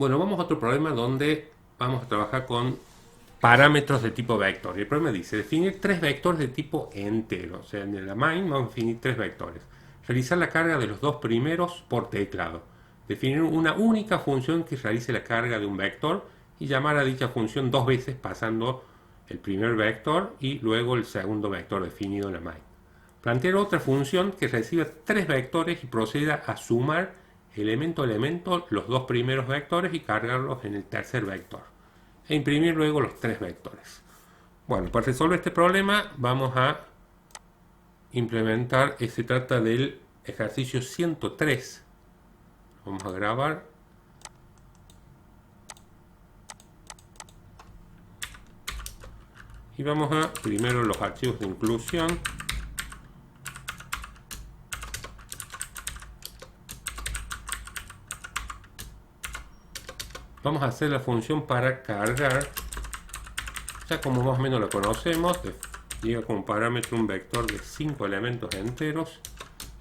Bueno, vamos a otro problema donde vamos a trabajar con parámetros de tipo vector. Y el problema dice definir tres vectores de tipo entero. O sea, en la main vamos a definir tres vectores. Realizar la carga de los dos primeros por teclado. Definir una única función que realice la carga de un vector y llamar a dicha función dos veces pasando el primer vector y luego el segundo vector definido en la main. Plantear otra función que reciba tres vectores y proceda a sumar elemento a elemento los dos primeros vectores y cargarlos en el tercer vector. E imprimir luego los tres vectores. Bueno, para resolver este problema vamos a implementar, se trata del ejercicio 103. Vamos a grabar. Y vamos a primero los archivos de inclusión. Vamos a hacer la función para cargar, ya como más o menos lo conocemos, llega como parámetro un vector de 5 elementos enteros,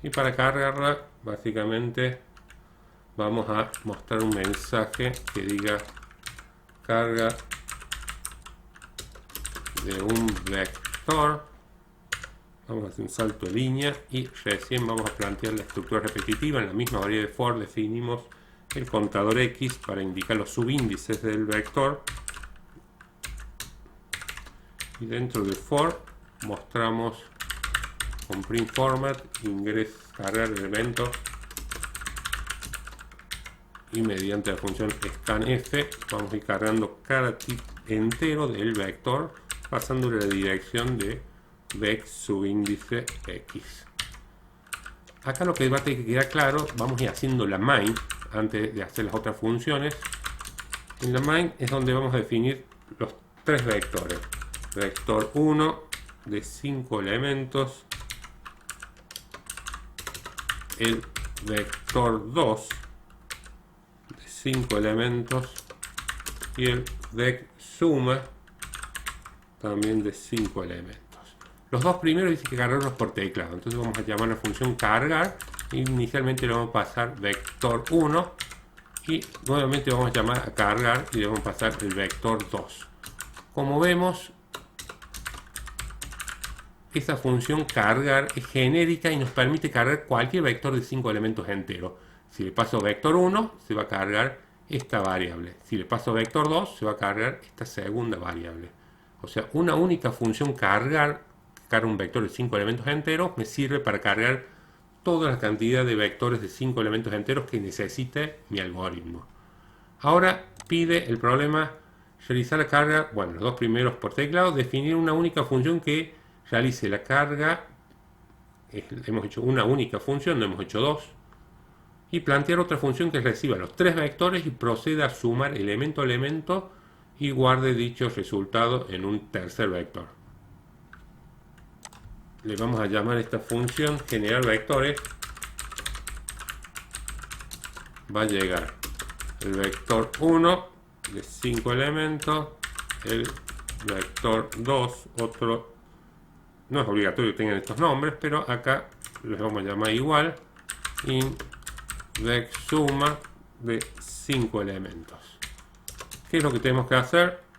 y para cargarla básicamente vamos a mostrar un mensaje que diga carga de un vector. Vamos a hacer un salto de línea y recién vamos a plantear la estructura repetitiva. En la misma variable de for definimos el contador X para indicar los subíndices del vector, y dentro de for mostramos con print format cargar elementos, y mediante la función scanf vamos a ir cargando cada tip entero del vector pasándole la dirección de vec subíndice X. Acá lo que va a tener que quedar claro, vamos a ir haciendo la main antes de hacer las otras funciones. En la main es donde vamos a definir los tres vectores. Vector 1 de 5 elementos, el vector 2 de 5 elementos y el vec suma también de 5 elementos. Los dos primeros dice que cargarlos por teclado, entonces vamos a llamar la función cargar. Inicialmente le vamos a pasar vector 1 y nuevamente vamos a llamar a cargar y le vamos a pasar el vector 2. Como vemos, esa función cargar es genérica y nos permite cargar cualquier vector de 5 elementos enteros. Si le paso vector 1 se va a cargar esta variable, si le paso vector 2 se va a cargar esta segunda variable. O sea, una única función carga un vector de 5 elementos enteros me sirve para cargar toda la cantidad de vectores de 5 elementos enteros que necesite mi algoritmo. Ahora pide el problema realizar la carga, bueno, los dos primeros por teclado, definir una única función que realice la carga. Hemos hecho una única función, no hemos hecho dos. Y plantear otra función que reciba los tres vectores y proceda a sumar elemento a elemento y guarde dicho resultado en un tercer vector. Le vamos a llamar a esta función generar vectores. Va a llegar el vector 1 de 5 elementos, el vector 2, otro, no es obligatorio que tengan estos nombres, pero acá les vamos a llamar igual, int vec suma de 5 elementos. ¿Qué es lo que tenemos que hacer?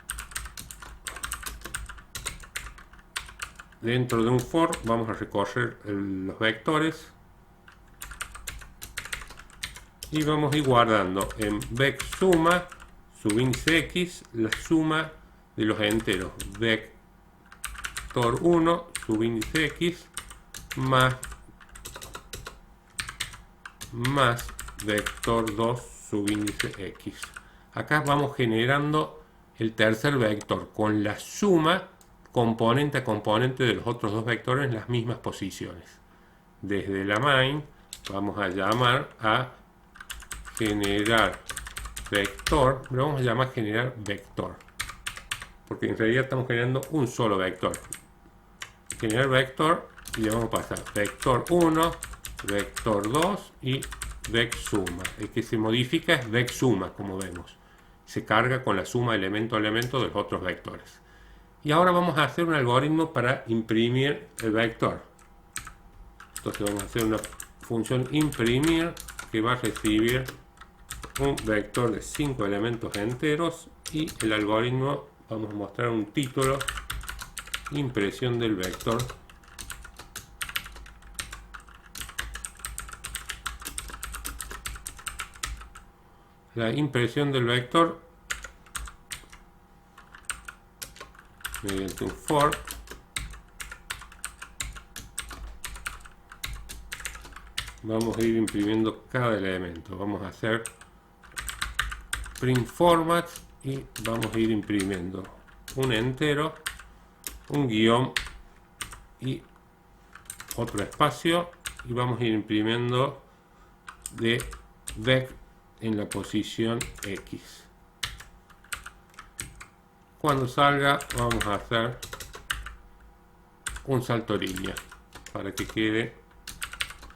Dentro de un for vamos a recorrer los vectores y vamos a ir guardando en vec suma subíndice X la suma de los enteros vector 1 subíndice X más vector 2 subíndice X. Acá vamos generando el tercer vector con la suma componente a componente de los otros dos vectores en las mismas posiciones. Desde la main vamos a llamar a generar vector, lo vamos a llamar generar vector, porque en realidad estamos generando un solo vector. Generar vector y le vamos a pasar vector 1, vector 2 y vec suma. El que se modifica es vec suma, como vemos. Se carga con la suma elemento a elemento de los otros vectores. Y ahora vamos a hacer un algoritmo para imprimir el vector. Entonces vamos a hacer una función imprimir que va a recibir un vector de 5 elementos enteros y el algoritmo, vamos a mostrar un título, impresión del vector. La impresión del vector mediante un for vamos a ir imprimiendo cada elemento. Vamos a hacer print format y vamos a ir imprimiendo un entero, un guión y otro espacio, y vamos a ir imprimiendo de vec en la posición X. Cuando salga vamos a hacer un salto línea para que quede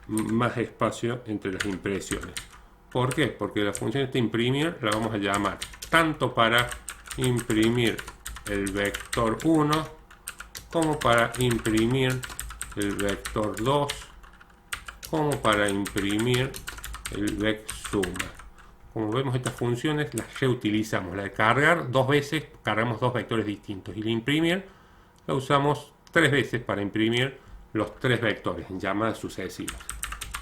más espacio entre las impresiones. ¿Por qué? Porque la función de imprimir la vamos a llamar tanto para imprimir el vector 1 como para imprimir el vector 2 como para imprimir el vec suma. Como vemos, estas funciones las reutilizamos. La de cargar 2 veces, cargamos 2 vectores distintos, y la imprimir la usamos 3 veces para imprimir los 3 vectores en llamadas sucesivas.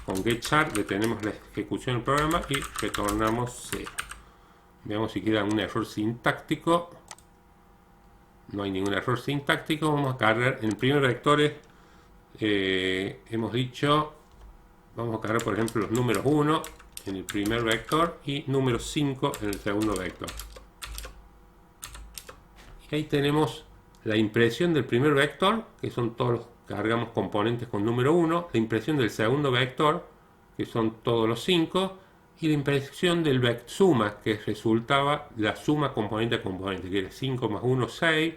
Con getChar detenemos la ejecución del programa y retornamos 0. Veamos si queda un error sintáctico. No hay ningún error sintáctico. Vamos a cargar en el primer vector. Hemos dicho, vamos a cargar por ejemplo los números 1 en el primer vector y número 5 en el segundo vector. Y ahí tenemos la impresión del primer vector, que son todos los, cargamos componentes con número 1, la impresión del segundo vector, que son todos los 5, y la impresión del vec suma, que resultaba la suma componente a componente, que era 5 más 1, 6,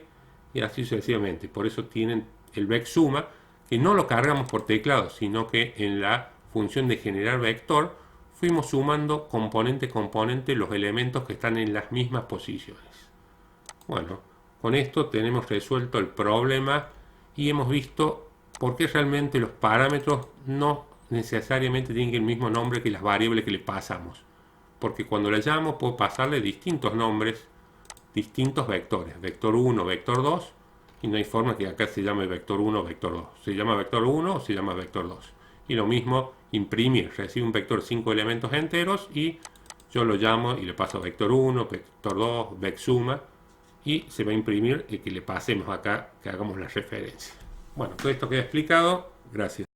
y así sucesivamente. Por eso tienen el vec suma, que no lo cargamos por teclado, sino que en la función de generar vector fuimos sumando componente a componente los elementos que están en las mismas posiciones. Bueno, con esto tenemos resuelto el problema y hemos visto por qué realmente los parámetros no necesariamente tienen el mismo nombre que las variables que le pasamos. Porque cuando le llamo puedo pasarle distintos nombres, distintos vectores. Vector 1, vector 2, y no hay forma que acá se llame vector 1 o vector 2. Se llama vector 1 o se llama vector 2. Y lo mismo imprimir, recibe un vector 5 elementos enteros y yo lo llamo y le paso vector 1, vector 2, vec suma, y se va a imprimir el que le pasemos acá, que hagamos la referencia. Bueno, todo esto queda explicado. Gracias.